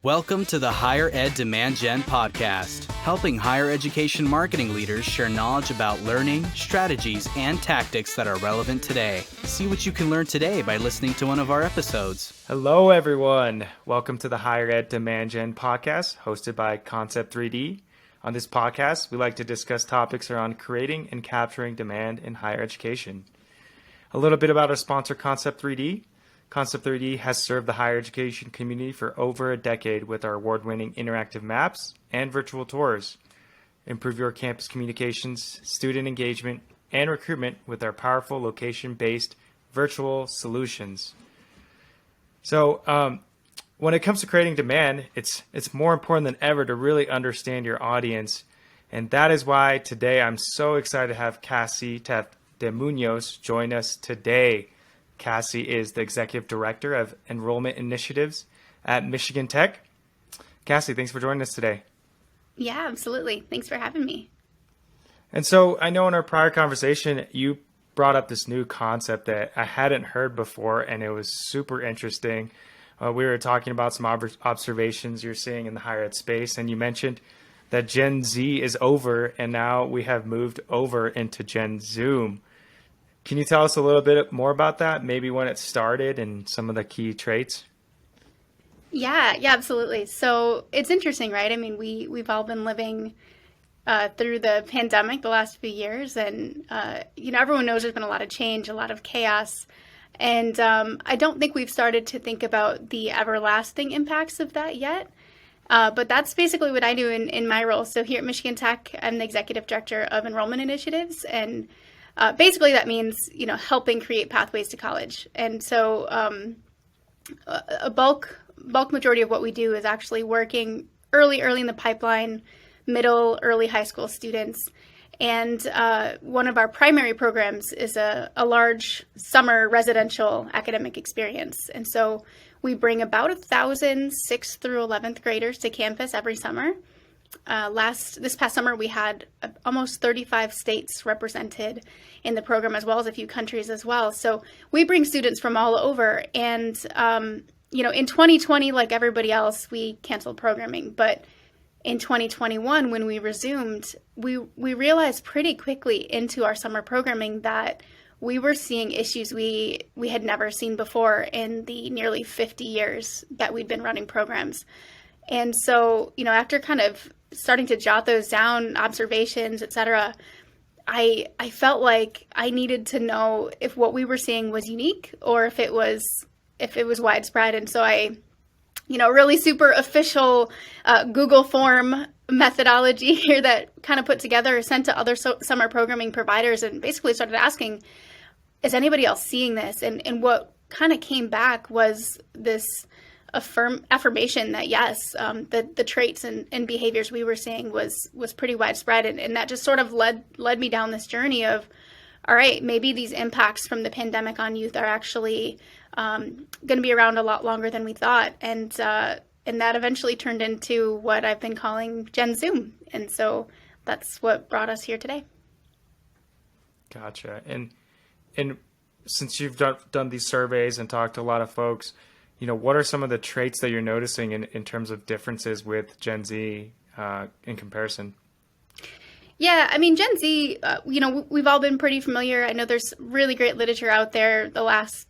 Welcome to the Higher Ed Demand Gen podcast, helping higher education marketing leaders share knowledge about learning, strategies, and tactics that are relevant today. See what you can learn today by listening to one of our episodes. Hello, everyone. Welcome to the Higher Ed Demand Gen podcast, hosted by Concept 3D. On this podcast, we like to discuss topics around creating and capturing demand in higher education. A little bit about our sponsor, Concept 3D. Concept 3D has served the higher education community for over a decade with our award-winning interactive maps and virtual tours. Improve your campus communications, student engagement, and recruitment with our powerful location-based virtual solutions. So when it comes to creating demand, it's more important than ever to really understand your audience. And that is why today I'm so excited to have Cassie de Munoz join us today. Cassie is the Executive Director of Enrollment Initiatives at Michigan Tech. Cassie, thanks for joining us today. Yeah, absolutely. Thanks for having me. And so I know in our prior conversation, you brought up this new concept that I hadn't heard before, and it was super interesting. We were talking about some observations you're seeing in the higher ed space, and you mentioned that Gen Z is over, and now we have moved over into Gen Zoom. Can you tell us a little bit more about that, maybe when it started and some of the key traits? Yeah, absolutely. So it's interesting, right? I mean, we've all been living through the pandemic the last few years, and everyone knows there's been a lot of change, a lot of chaos, and I don't think we've started to think about the everlasting impacts of that yet. But that's basically what I do in my role. So here at Michigan Tech, I'm the Executive Director of Enrollment Initiatives, and basically that means, helping create pathways to college. And so a bulk majority of what we do is actually working early in the pipeline, middle, early high school students. And one of our primary programs is a large summer residential academic experience. And so we bring about 1,000 6th through 11th graders to campus every summer. This past summer, we had almost 35 states represented in the program, as well as a few countries as well. So we bring students from all over. And, in 2020, like everybody else, we canceled programming. But in 2021, when we resumed, we realized pretty quickly into our summer programming that we were seeing issues we had never seen before in the nearly 50 years that we'd been running programs. And so, after kind of starting to jot those down, observations, et cetera, I felt like I needed to know if what we were seeing was unique or if it was widespread. And so I, really super official Google form methodology here that kind of put together, sent to other summer programming providers, and basically started asking, is anybody else seeing this? And what kind of came back was this affirmation that yes, the traits and behaviors we were seeing was pretty widespread, and that just sort of led me down this journey of, all right, maybe these impacts from the pandemic on youth are actually going to be around a lot longer than we thought, and that eventually turned into what I've been calling Gen Zoom, and so that's what brought us here today. Gotcha. And since you've done these surveys and talked to a lot of folks, what are some of the traits that you're noticing in terms of differences with Gen Z in comparison? Yeah, I mean, Gen Z, we've all been pretty familiar. I know there's really great literature out there the last,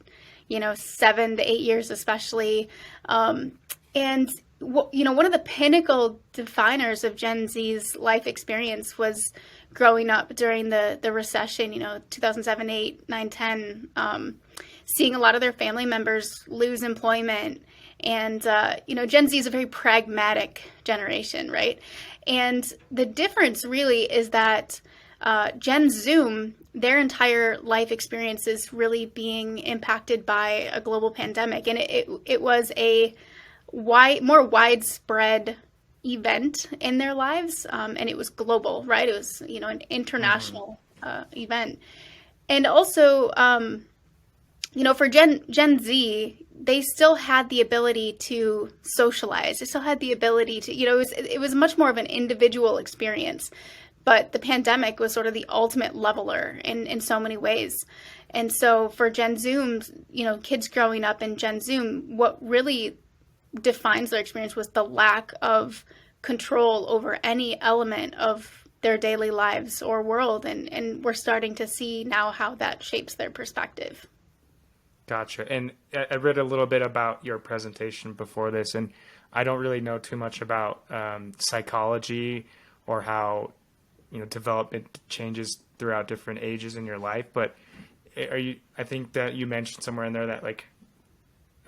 7 to 8 years especially. And, one of the pinnacle definers of Gen Z's life experience was growing up during the recession, 2007, 8, 9, 10, seeing a lot of their family members lose employment. And, Gen Z is a very pragmatic generation, right? And the difference really is that Gen Zoom, their entire life experience is really being impacted by a global pandemic. And it was a more widespread event in their lives. And it was global, right? It was, an international event. And also, for Gen Z, they still had the ability to socialize. They still had the ability to, it was much more of an individual experience. But the pandemic was sort of the ultimate leveler in so many ways. And so for Gen Zoom, kids growing up in Gen Zoom, what really defines their experience was the lack of control over any element of their daily lives or world. And we're starting to see now how that shapes their perspective. Gotcha. And I read a little bit about your presentation before this, and I don't really know too much about psychology or how, development changes throughout different ages in your life. But I think that you mentioned somewhere in there that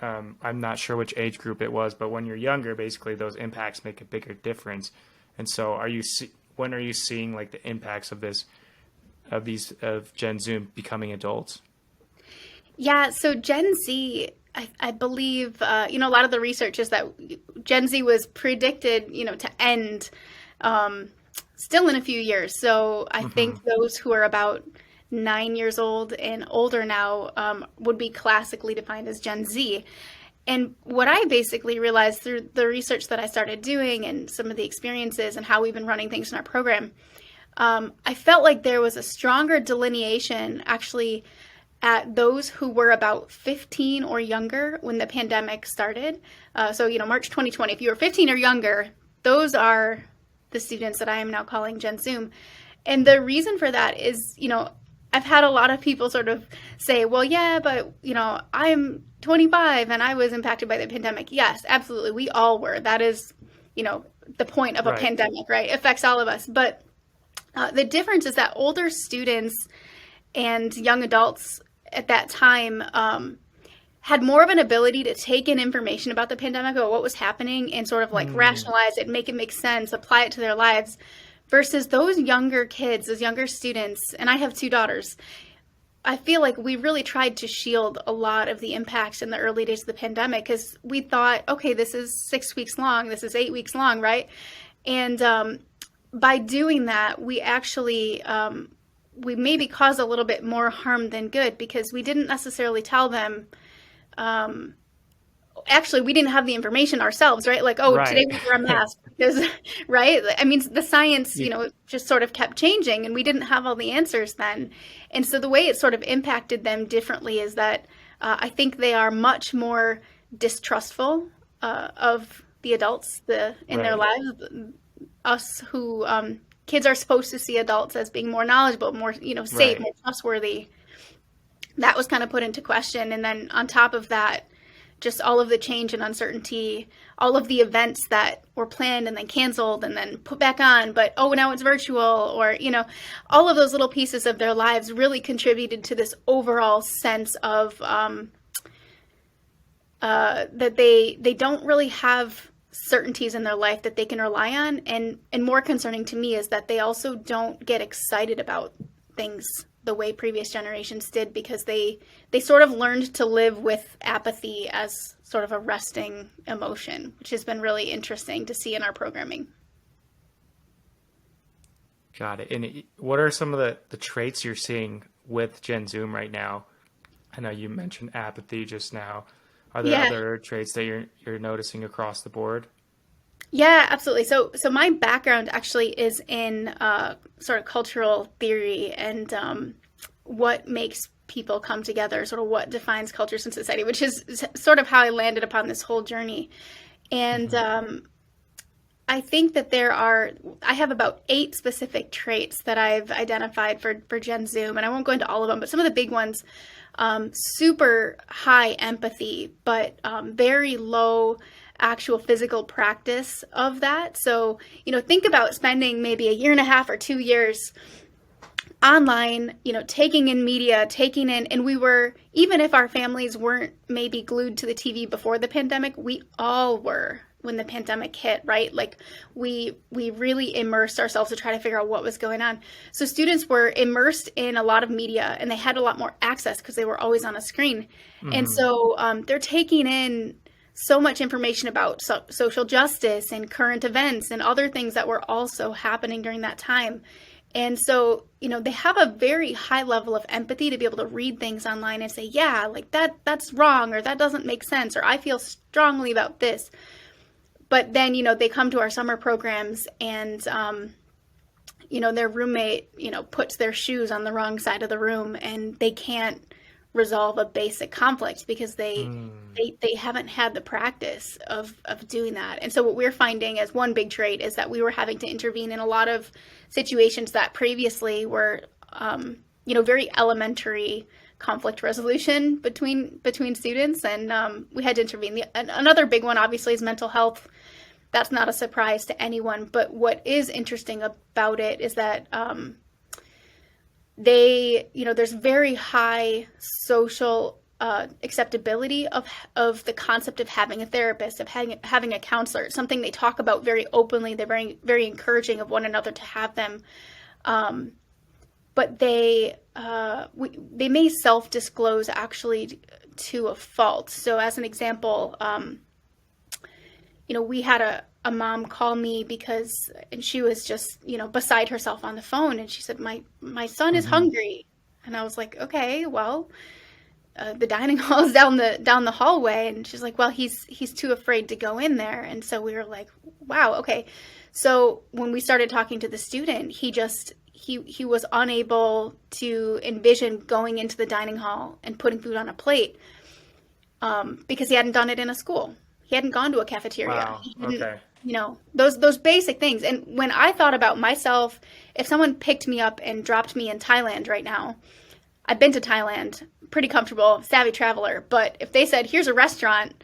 I'm not sure which age group it was, but when you're younger, basically those impacts make a bigger difference. And so when are you seeing like the impacts of Gen Z becoming adults? Yeah, so Gen Z, I believe, a lot of the research is that Gen Z was predicted, to end still in a few years. So I think those who are about 9 years old and older now would be classically defined as Gen Z. And what I basically realized through the research that I started doing and some of the experiences and how we've been running things in our program, I felt like there was a stronger delineation actually at those who were about 15 or younger when the pandemic started. So, March 2020, if you were 15 or younger, those are the students that I am now calling Gen Zoom. And the reason for that is, I've had a lot of people sort of say, well, yeah, but, I'm 25 and I was impacted by the pandemic. Yes, absolutely. We all were. That is, the point of a pandemic, right? It affects all of us. But the difference is that older students and young adults at that time had more of an ability to take in information about the pandemic, about what was happening, and sort of rationalize it, make it make sense, apply it to their lives, versus those younger kids, those younger students. And I have 2 daughters. I feel like we really tried to shield a lot of the impacts in the early days of the pandemic because we thought, okay, this is 6 weeks long, this is 8 weeks long, right? And by doing that, we actually we maybe caused a little bit more harm than good because we didn't necessarily tell them. Actually, we didn't have the information ourselves, right? Like, today we wear a mask because, right? I mean, the science, just sort of kept changing and we didn't have all the answers then. And so the way it sort of impacted them differently is that I think they are much more distrustful of the adults in their lives. Us who, kids are supposed to see adults as being more knowledgeable, more, safe, more trustworthy. That was kind of put into question. And then on top of that, just all of the change and uncertainty, all of the events that were planned and then canceled and then put back on, but now it's virtual, or, all of those little pieces of their lives really contributed to this overall sense of that they don't really have certainties in their life that they can rely on. And more concerning to me is that they also don't get excited about things the way previous generations did because they sort of learned to live with apathy as sort of a resting emotion, which has been really interesting to see in our programming. Got it. And what are some of the traits you're seeing with Gen Zoom right now? I know you mentioned apathy just now. Are there other traits that you're noticing across the board? Yeah, absolutely. So my background actually is in sort of cultural theory and what makes people come together, sort of what defines cultures in society, which is sort of how I landed upon this whole journey. And I think that I have about 8 specific traits that I've identified for Gen Zoom, and I won't go into all of them, but some of the big ones, super high empathy, but very low actual physical practice of that. So, think about spending maybe a year and a half or 2 years online, taking in media, and we were, even if our families weren't maybe glued to the TV before the pandemic, we all were when the pandemic hit, right? Like we really immersed ourselves to try to figure out what was going on. So students were immersed in a lot of media and they had a lot more access because they were always on a screen. And so they're taking in so much information about social justice and current events and other things that were also happening during that time. And so, they have a very high level of empathy to be able to read things online and say, yeah, like that's wrong, or that doesn't make sense, or I feel strongly about this. But then, they come to our summer programs and, their roommate, puts their shoes on the wrong side of the room and they can't resolve a basic conflict because they haven't had the practice of doing that. And so what we're finding as one big trait is that we were having to intervene in a lot of situations that previously were very elementary conflict resolution between students, and we had to intervene. Another big one obviously is mental health. That's not a surprise to anyone, but what is interesting about it is that there's very high social acceptability of the concept of having a therapist, of having a counselor. It's something they talk about very openly. They're very, very encouraging of one another to have them. But they may self-disclose actually to a fault. So as an example, we had a mom call me and she was just, beside herself on the phone. And she said, my son is hungry. And I was like, okay, well, the dining hall is down the hallway. And she's like, well, he's too afraid to go in there. And so we were like, wow, okay. So when we started talking to the student, he was unable to envision going into the dining hall and putting food on a plate because he hadn't done it in a school. He hadn't gone to a cafeteria. Wow. Okay. Those basic things. And when I thought about myself, if someone picked me up and dropped me in Thailand right now, I've been to Thailand, pretty comfortable, savvy traveler. But if they said, here's a restaurant,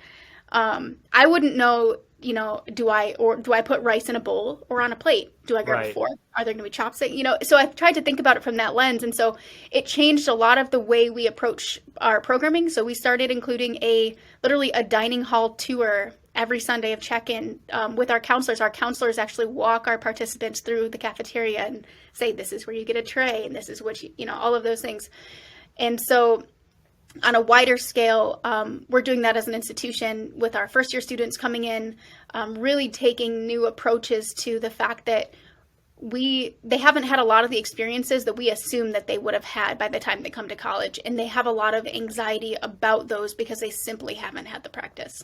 I wouldn't know, do I put rice in a bowl or on a plate? Do I grab a fork? Are there going to be chopsticks? So I've tried to think about it from that lens. And so it changed a lot of the way we approach our programming. So we started including literally a dining hall tour every Sunday of check-in with our counselors. Our counselors actually walk our participants through the cafeteria and say, this is where you get a tray and this is what all of those things. And so on a wider scale, we're doing that as an institution with our first year students coming in, really taking new approaches to the fact that they haven't had a lot of the experiences that we assume that they would have had by the time they come to college. And they have a lot of anxiety about those because they simply haven't had the practice.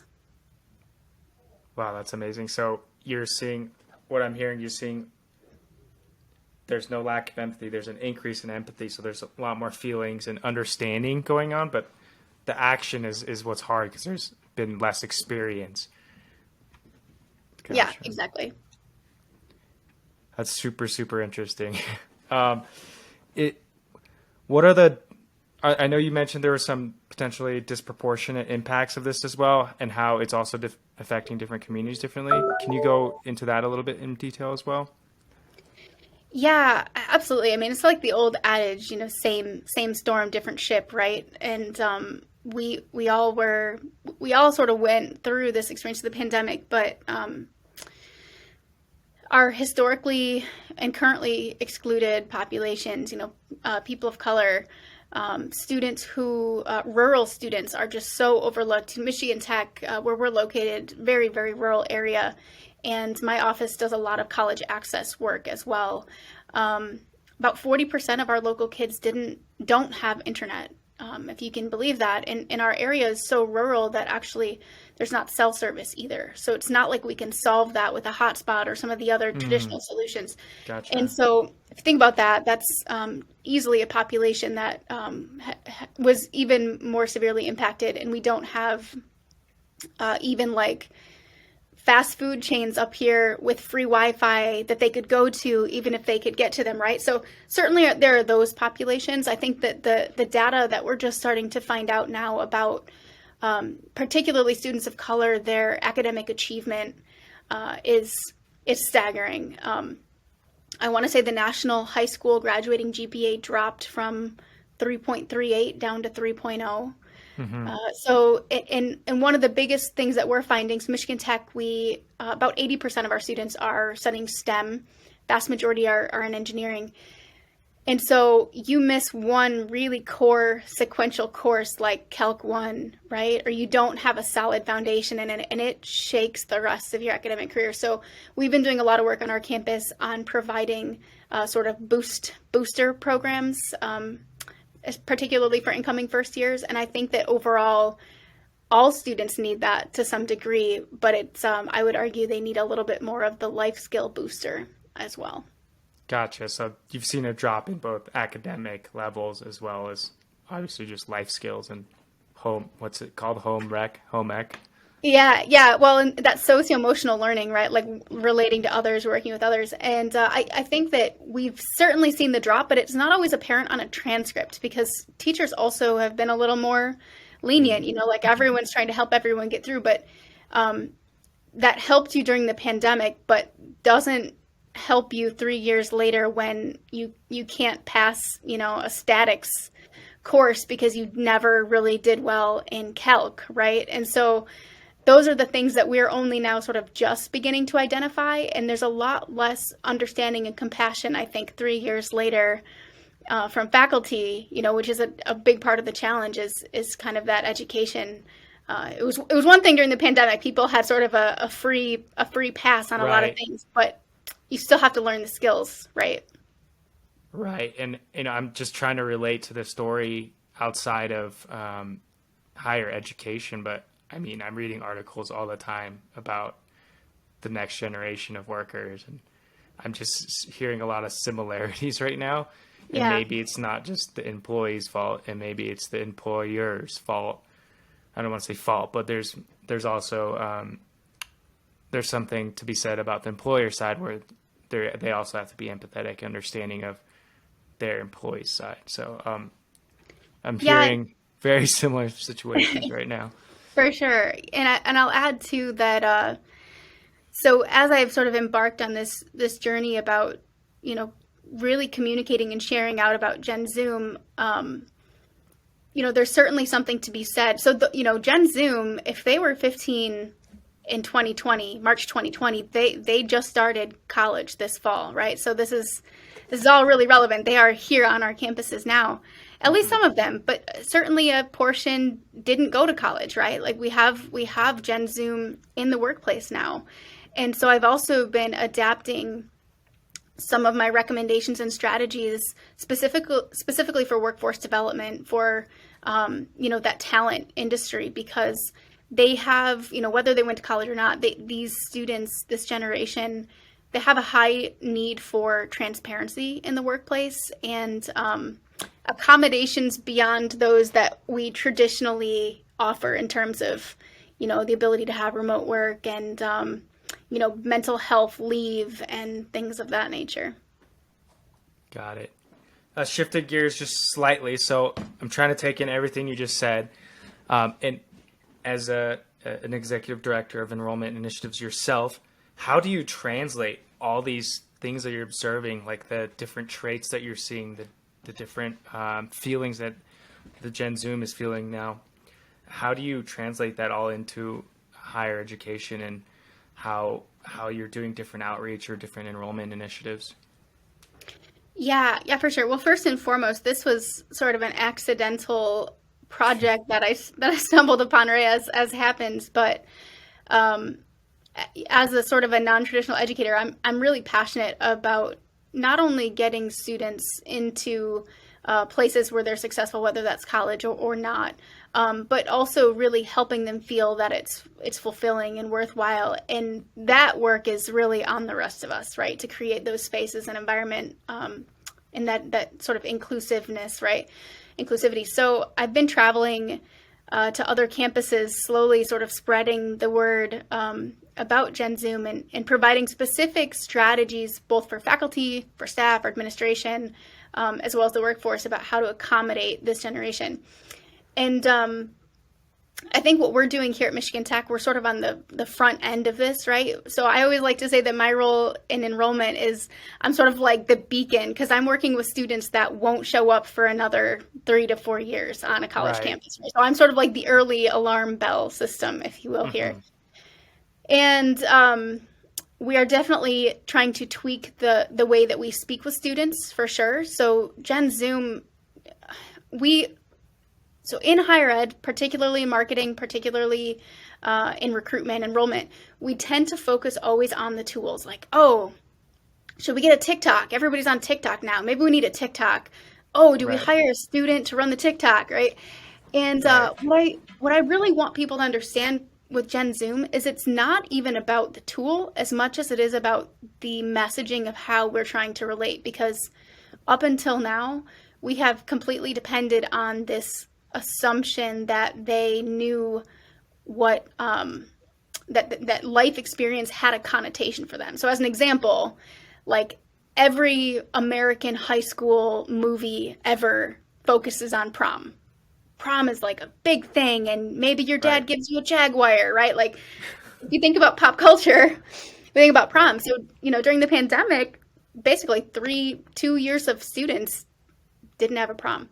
Wow, that's amazing. So you're seeing, what I'm hearing, you're seeing there's no lack of empathy. There's an increase in empathy. So there's a lot more feelings and understanding going on, but the action is what's hard because there's been less experience. Gotcha. Yeah, exactly. That's super, super interesting. What are I know you mentioned there were some potentially disproportionate impacts of this as well, and how it's also affecting different communities differently. Can you go into that a little bit in detail as well? Yeah, absolutely. I mean, it's like the old adage, same storm, different ship, right? And we all sort of went through this experience of the pandemic, but our historically and currently excluded populations, people of color, students rural students are just so overlooked. Michigan Tech, where we're located, very, very rural area. And my office does a lot of college access work as well. About 40% of our local kids don't have internet, if you can believe that. And our area is so rural that actually there's not cell service either. So it's not like we can solve that with a hotspot or some of the other traditional solutions. Gotcha. And so if you think about that, that's easily a population that was even more severely impacted. And we don't have even like fast food chains up here with free Wi-Fi that they could go to even if they could get to them, right? So certainly there are those populations. I think that the data that we're just starting to find out now about particularly students of color, their academic achievement is staggering. I want to say the national high school graduating GPA dropped from 3.38 down to 3.0. Mm-hmm. So one of the biggest things that we're finding is Michigan Tech, about 80% of our students are studying STEM. Vast majority are in engineering. And so you miss one really core sequential course like Calc 1, right? Or you don't have a solid foundation in it, and it shakes the rest of your academic career. So we've been doing a lot of work on our campus on providing sort of booster programs, particularly for incoming first years. And I think that overall, all students need that to some degree, but it's I would argue they need a little bit more of the life skill booster as well. Gotcha. So you've seen a drop in both academic levels as well as obviously just life skills and what's it called? Home ec. Yeah. Well, and that socio-emotional learning, right? Like relating to others, working with others. And I think that we've certainly seen the drop, but it's not always apparent on a transcript because teachers also have been a little more lenient, like everyone's trying to help everyone get through. But that helped you during the pandemic, but doesn't help you 3 years later when you can't pass, a statics course because you never really did well in calc, right? And so those are the things that we're only now sort of just beginning to identify. And there's a lot less understanding and compassion, I think, 3 years later from faculty, which is a big part of the challenge is kind of that education. It was one thing during the pandemic. People had sort of a free pass on a lot of things, but you still have to learn the skills, right? Right. And, I'm just trying to relate to the story outside of higher education, but I mean, I'm reading articles all the time about the next generation of workers, and I'm just hearing a lot of similarities right now. And maybe it's not just the employee's fault, and maybe it's the employer's fault. I don't want to say fault, but there's also there's something to be said about the employer side where they also have to be empathetic, understanding of their employee's side. So I'm hearing very similar situations right now. For sure. And I'll add too that so as I've sort of embarked on this journey about, really communicating and sharing out about Gen Zoom, there's certainly something to be said. So, Gen Zoom, if they were 15 in 2020, March 2020, they just started college this fall, right? So this is all really relevant. They are here on our campuses now. At least some of them, but certainly a portion didn't go to college, right? Like we have Gen Zoom in the workplace now. And so I've also been adapting some of my recommendations and strategies specifically for workforce development, for that talent industry, because they have, whether they went to college or not, these students, this generation, they have a high need for transparency in the workplace and accommodations beyond those that we traditionally offer in terms of, the ability to have remote work and, mental health leave and things of that nature. Got it. Shifted gears just slightly. So I'm trying to take in everything you just said. And as an executive director of enrollment initiatives yourself, how do you translate all these things that you're observing, like the different traits that you're seeing, the different feelings that the Gen Zoom is feeling now? How do you translate that all into higher education and how you're doing different outreach or different enrollment initiatives? Yeah, for sure. Well, first and foremost, this was sort of an accidental project that I stumbled upon, right, as happens. But as a sort of a non-traditional educator, I'm really passionate about not only getting students into places where they're successful, whether that's college or not, but also really helping them feel that it's fulfilling and worthwhile. And that work is really on the rest of us, right, to create those spaces and environment and that sort of inclusiveness, right, inclusivity. So I've been traveling to other campuses, slowly sort of spreading the word about Gen Zoom and providing specific strategies both for faculty, for staff, for administration, as well as the workforce about how to accommodate this generation. And I think what we're doing here at Michigan Tech, we're sort of on the front end of this, right? So I always like to say that my role in enrollment is I'm sort of like the beacon, because I'm working with students that won't show up for another 3 to 4 years on a college campus. Right? So I'm sort of like the early alarm bell system, if you will, here. And we are definitely trying to tweak the way that we speak with students, for sure. So Gen Zoom, so in higher ed, particularly in marketing, particularly in recruitment, enrollment, we tend to focus always on the tools. Like, oh, should we get a TikTok? Everybody's on TikTok now. Maybe we need a TikTok. Oh, do we hire a student to run the TikTok, right? And what I really want people to understand with Gen Zoom is it's not even about the tool as much as it is about the messaging of how we're trying to relate. Because up until now, we have completely depended on this assumption that they knew what that life experience had a connotation for them. So as an example, like every American high school movie ever focuses on prom. Prom is like a big thing, and maybe your dad Right. gives you a Jaguar, right? Like if you think about pop culture, you think about prom. So, during the pandemic, basically 2 years of students didn't have a prom.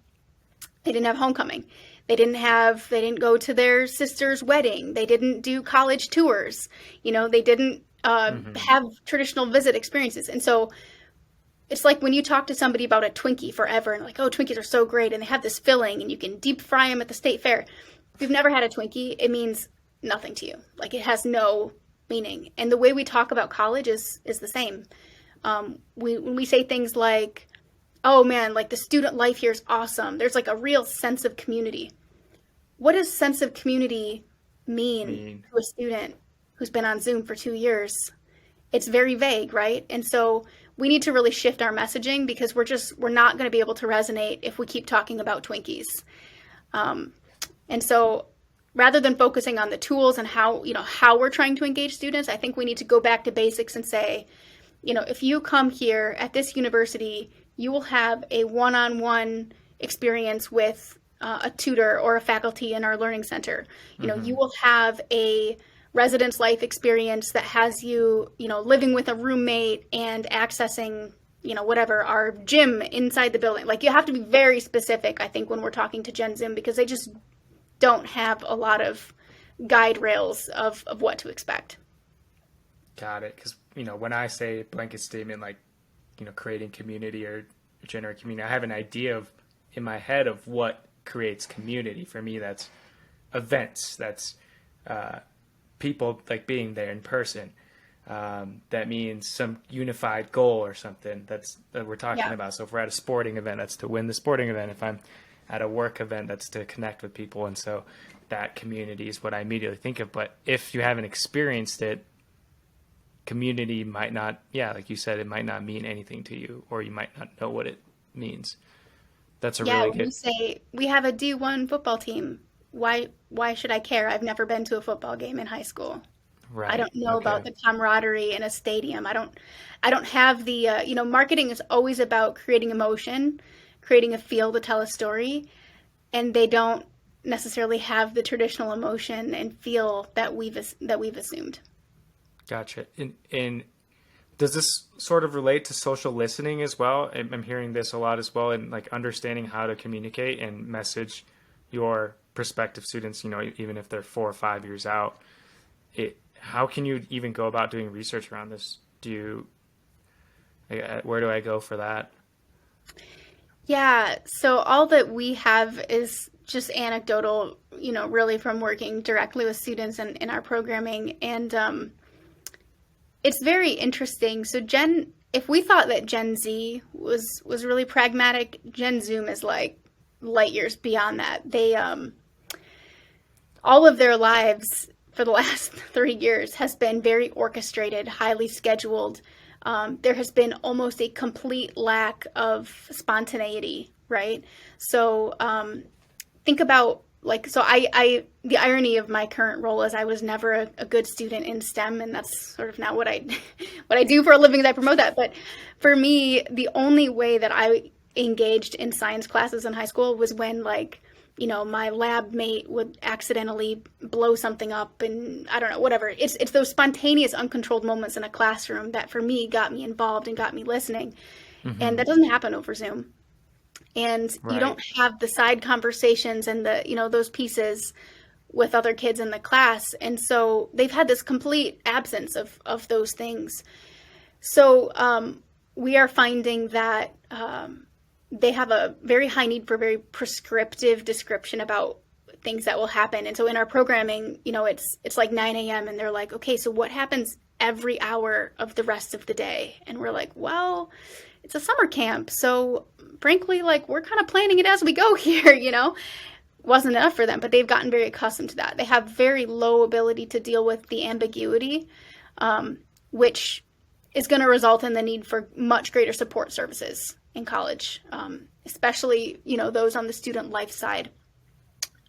They didn't have homecoming. They didn't go to their sister's wedding. They didn't do college tours. They didn't have traditional visit experiences. And so it's like when you talk to somebody about a Twinkie forever and like, oh, Twinkies are so great and they have this filling and you can deep fry them at the state fair. If you've never had a Twinkie, it means nothing to you. Like it has no meaning. And the way we talk about college is the same. When we say things like, oh man, like the student life here is awesome. There's like a real sense of community. What does sense of community mean to a student who's been on Zoom for 2 years? It's very vague, right? And so we need to really shift our messaging because we're not going to be able to resonate if we keep talking about Twinkies. And so rather than focusing on the tools and how we're trying to engage students, I think we need to go back to basics and say, if you come here at this university, you will have a one-on-one experience with a tutor or a faculty in our learning center. You will have a residence life experience that has you, living with a roommate and accessing, whatever, our gym inside the building. Like you have to be very specific, I think, when we're talking to Gen Zoom because they just don't have a lot of guide rails of what to expect. Got it. Because, when I say blanket statement, like, creating community or generate community, I have an idea in my head of what creates community. For me, that's events. That's people like being there in person. That means some unified goal or something that we're talking about. So if we're at a sporting event, that's to win the sporting event. If I'm at a work event, that's to connect with people. And so that community is what I immediately think of. But if you haven't experienced it, community might not, like you said, it might not mean anything to you, or you might not know what it means. That's a really When good. you say we have a D1 football team, why should I care? I've never been to a football game in high school. Right. I don't know Okay. about the camaraderie in a stadium. I don't have the marketing is always about creating emotion, creating a feel to tell a story, and they don't necessarily have the traditional emotion and feel that we've assumed. Gotcha. And does this sort of relate to social listening as well? I'm hearing this a lot as well, and like understanding how to communicate and message your prospective students, even if they're 4 or 5 years out. How can you even go about doing research around this? Where do I go for that? Yeah, so all that we have is just anecdotal, really from working directly with students in our programming. And it's very interesting. So if we thought that Gen Z was really pragmatic, Gen Zoom is like light years beyond that. They all of their lives for the last 3 years has been very orchestrated, highly scheduled. There has been almost a complete lack of spontaneity, right? So think about the irony of my current role is I was never a good student in STEM, and that's sort of now what I do for a living is I promote that. But for me, the only way that I engaged in science classes in high school was when my lab mate would accidentally blow something up and I don't know, whatever. It's those spontaneous, uncontrolled moments in a classroom that for me got me involved and got me listening. And that doesn't happen over Zoom. And you don't have the side conversations and those pieces with other kids in the class. And so they've had this complete absence of those things. So we are finding that they have a very high need for very prescriptive description about things that will happen. And so in our programming, it's like 9 a.m. and they're like, okay, so what happens every hour of the rest of the day? And we're like, well, it's a summer camp. So frankly, we're kind of planning it as we go here, Wasn't enough for them, but they've gotten very accustomed to that. They have very low ability to deal with the ambiguity, which is going to result in the need for much greater support services in college. especially, those on the student life side.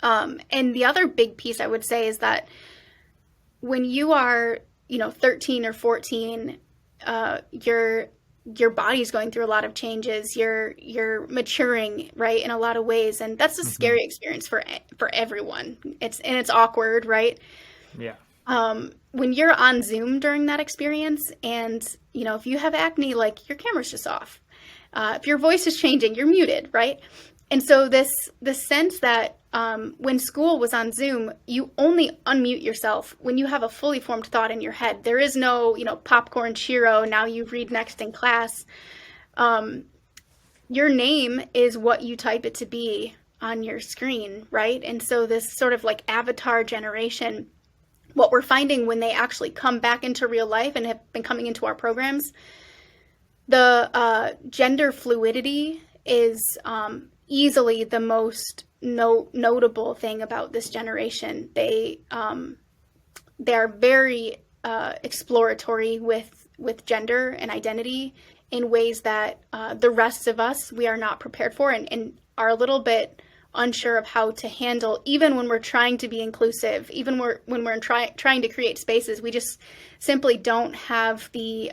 And the other big piece I would say is that when you are, 13 or 14, your body's going through a lot of changes. You're maturing, right, in a lot of ways, and that's a scary experience for everyone. It's awkward, right? Yeah. When you're on Zoom during that experience, and if you have acne, like, your camera's just off. If your voice is changing, you're muted, right? And so this sense that when school was on Zoom, you only unmute yourself when you have a fully formed thought in your head. There is no, popcorn Cheero, now you read next in class. Your name is what you type it to be on your screen, right? And so this sort of like avatar generation, what we're finding when they actually come back into real life and have been coming into our programs, the gender fluidity is easily the most notable thing about this generation. They are very exploratory with gender and identity in ways that the rest of us, we are not prepared for, and are a little bit unsure of how to handle, even when we're trying to be inclusive, even when we're trying to create spaces. We just simply don't have the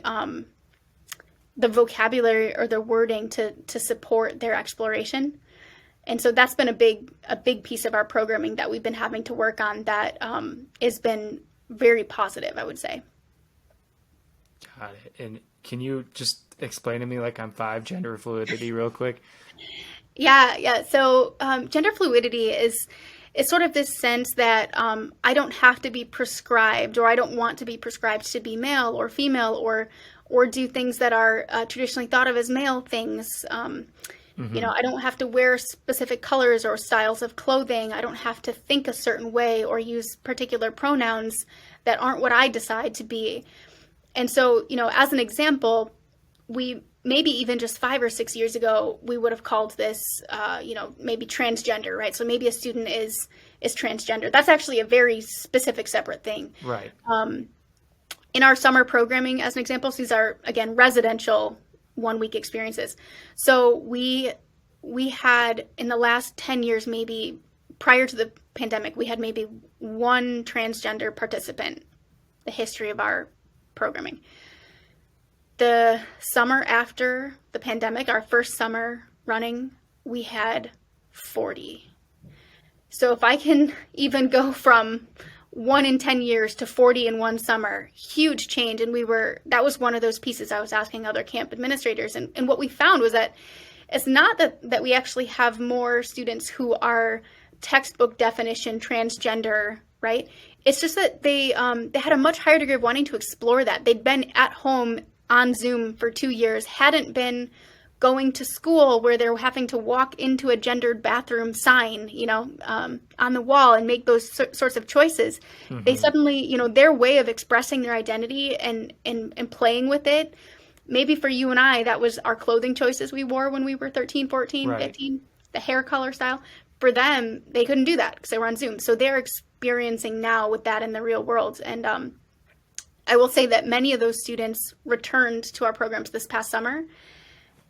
vocabulary or the wording to support their exploration. And so that's been a big piece of our programming that we've been having to work on that has been very positive, I would say. Got it. And can you just explain to me, like, on 5 gender fluidity real quick? Yeah. So gender fluidity is sort of this sense that I don't have to be prescribed, or I don't want to be prescribed to be male or female, or do things that are traditionally thought of as male things. I don't have to wear specific colors or styles of clothing. I don't have to think a certain way or use particular pronouns that aren't what I decide to be. And so, as an example, we maybe even just 5 or 6 years ago, we would have called this, maybe transgender, right? So maybe a student is transgender. That's actually a very specific, separate thing. Right. In our summer programming, as an example, so these are, again, residential 1-week experiences. So we had, in the last 10 years, maybe prior to the pandemic, we had maybe 1 transgender participant, the history of our programming. The summer after the pandemic, our first summer running, we had 40. So if I can even go from 1 in 10 years to 40 in 1 summer, huge change. And that was one of those pieces I was asking other camp administrators. And what we found was that it's not that we actually have more students who are textbook definition transgender, right? It's just that they had a much higher degree of wanting to explore that. They'd been at home on Zoom for 2 years, hadn't been going to school where they're having to walk into a gendered bathroom sign, on the wall and make those sorts of choices. Mm-hmm. They suddenly, their way of expressing their identity and playing with it, maybe for you and I, that was our clothing choices we wore when we were 13, 14, right. 15, the hair color style. For them, they couldn't do that because they were on Zoom. So they're experiencing now with that in the real world. And I will say that many of those students returned to our programs this past summer.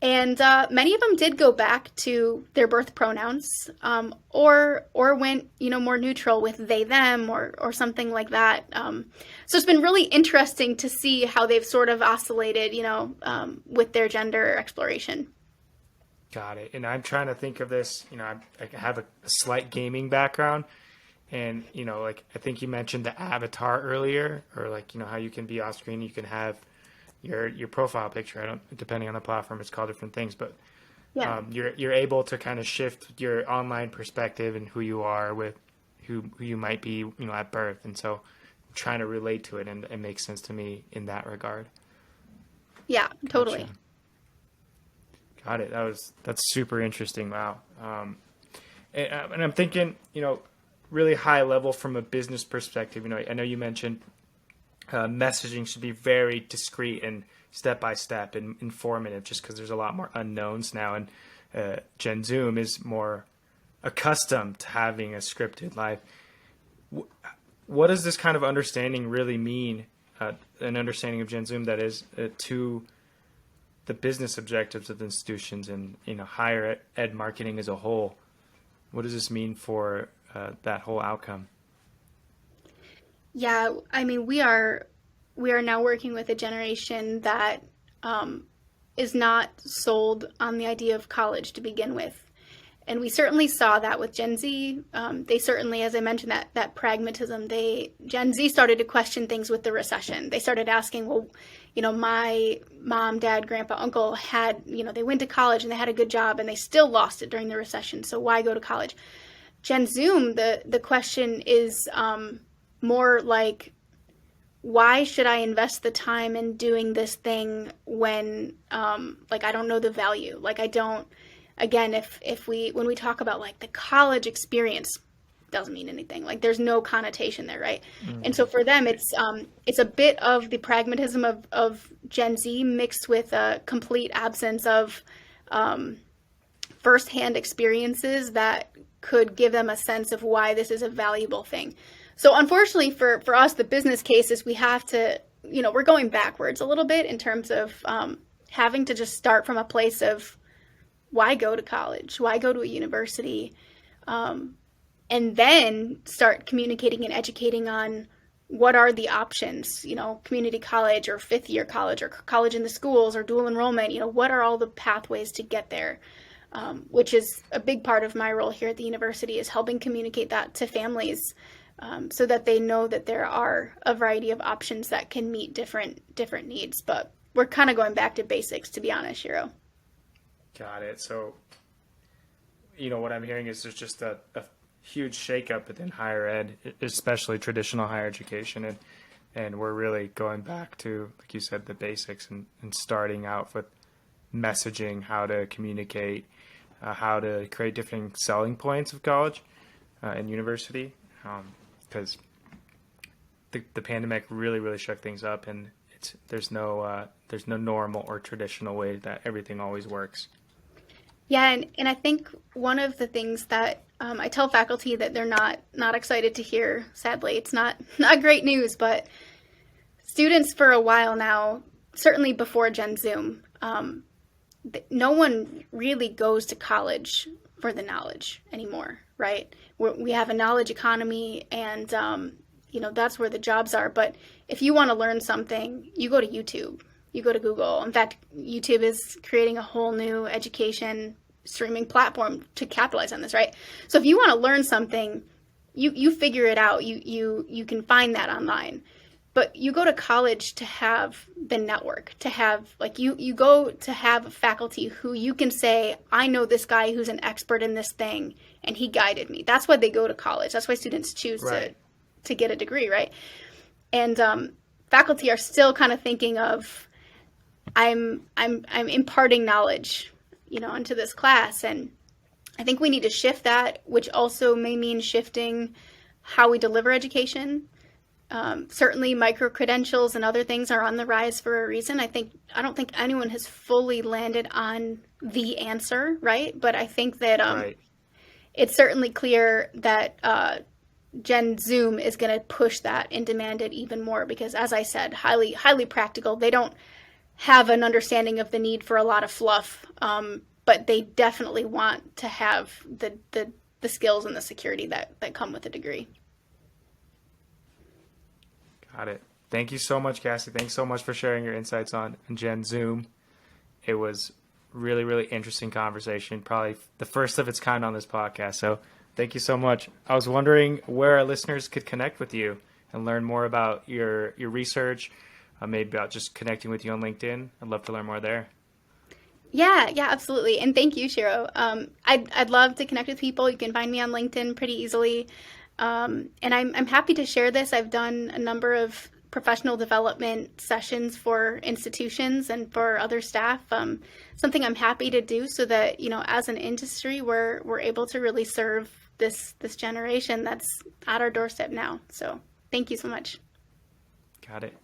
And many of them did go back to their birth pronouns, or went, more neutral with they, them, or something like that. So it's been really interesting to see how they've sort of oscillated, with their gender exploration. Got it. And I'm trying to think of this, I have a slight gaming background. And, I think you mentioned the avatar earlier, or how you can be off screen, you can have your profile picture. Depending on the platform, it's called different things, but yeah. You're able to kind of shift your online perspective and who you are with who you might be, at birth. And so trying to relate to it, and it makes sense to me in that regard. Yeah, totally. Gotcha. Got it. That's super interesting. Wow. And I'm thinking, really high level from a business perspective. I know you mentioned messaging should be very discreet and step-by-step and informative, just because there's a lot more unknowns now. And Gen Zoom is more accustomed to having a scripted life. What does this kind of understanding really mean, an understanding of Gen Zoom that is, to the business objectives of the institutions and higher ed marketing as a whole. What does this mean for that whole outcome? Yeah, I mean, we are now working with a generation that is not sold on the idea of college to begin with. And we certainly saw that with Gen Z. They certainly, as I mentioned, that pragmatism, Gen Z started to question things with the recession. They started asking, well, my mom, dad, grandpa, uncle had, they went to college and they had a good job and they still lost it during the recession. So why go to college? Gen Zoom, the question is more like, why should I invest the time in doing this thing when, I don't know the value? Like, I don't, again, when we talk about like the college experience, doesn't mean anything. Like, there's no connotation there, right? Mm-hmm. And so for them, it's a bit of the pragmatism of Gen Z mixed with a complete absence of firsthand experiences that could give them a sense of why this is a valuable thing. So unfortunately for us, the business case is we have to, we're going backwards a little bit in terms of having to just start from a place of why go to college? Why go to a university? And then start communicating and educating on what are the options, community college or fifth year college or college in the schools or dual enrollment, what are all the pathways to get there? Which is a big part of my role here at the university, is helping communicate that to families so that they know that there are a variety of options that can meet different needs. But we're kind of going back to basics, to be honest, Shiro. Got it. So, what I'm hearing is there's just a huge shakeup within higher ed, especially traditional higher education. And we're really going back to, like you said, the basics and starting out with messaging, how to communicate, how to create different selling points of college and university. Because the pandemic really shook things up, and there's no normal or traditional way that everything always works. Yeah, and I think one of the things that I tell faculty that they're not excited to hear, sadly, it's not great news, but students for a while now, certainly before Gen Zoom, no one really goes to college for the knowledge anymore, right? We have a knowledge economy, and that's where the jobs are. But if you want to learn something, you go to YouTube, you go to Google. In fact, YouTube is creating a whole new education streaming platform to capitalize on this, right? So if you want to learn something, you figure it out. You can find that online. But you go to college to have the network, to have, you go to have faculty who you can say, I know this guy who's an expert in this thing, and he guided me. That's why they go to college. That's why students choose to get a degree, right? And faculty are still kind of thinking of, I'm imparting knowledge, into this class. And I think we need to shift that, which also may mean shifting how we deliver education. Certainly micro-credentials and other things are on the rise for a reason. I don't think anyone has fully landed on the answer, right? But I think that it's certainly clear that Gen Zoom is going to push that and demand it even more because, as I said, highly practical. They don't have an understanding of the need for a lot of fluff, but they definitely want to have the skills and the security that come with a degree. Got it. Thank you so much, Cassie. Thanks so much for sharing your insights on Gen Zoom. It was really interesting conversation, probably the first of its kind on this podcast. So thank you so much. I was wondering where our listeners could connect with you and learn more about your research, maybe about just connecting with you on LinkedIn. I'd love to learn more there. Yeah, absolutely. And thank you, Shiro. I'd love to connect with people. You can find me on LinkedIn pretty easily. And I'm happy to share this. I've done a number of professional development sessions for institutions and for other staff. Something I'm happy to do so that, as an industry, we're able to really serve this generation that's at our doorstep now. So thank you so much. Got it.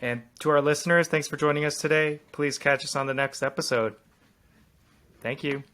And to our listeners, thanks for joining us today. Please catch us on the next episode. Thank you.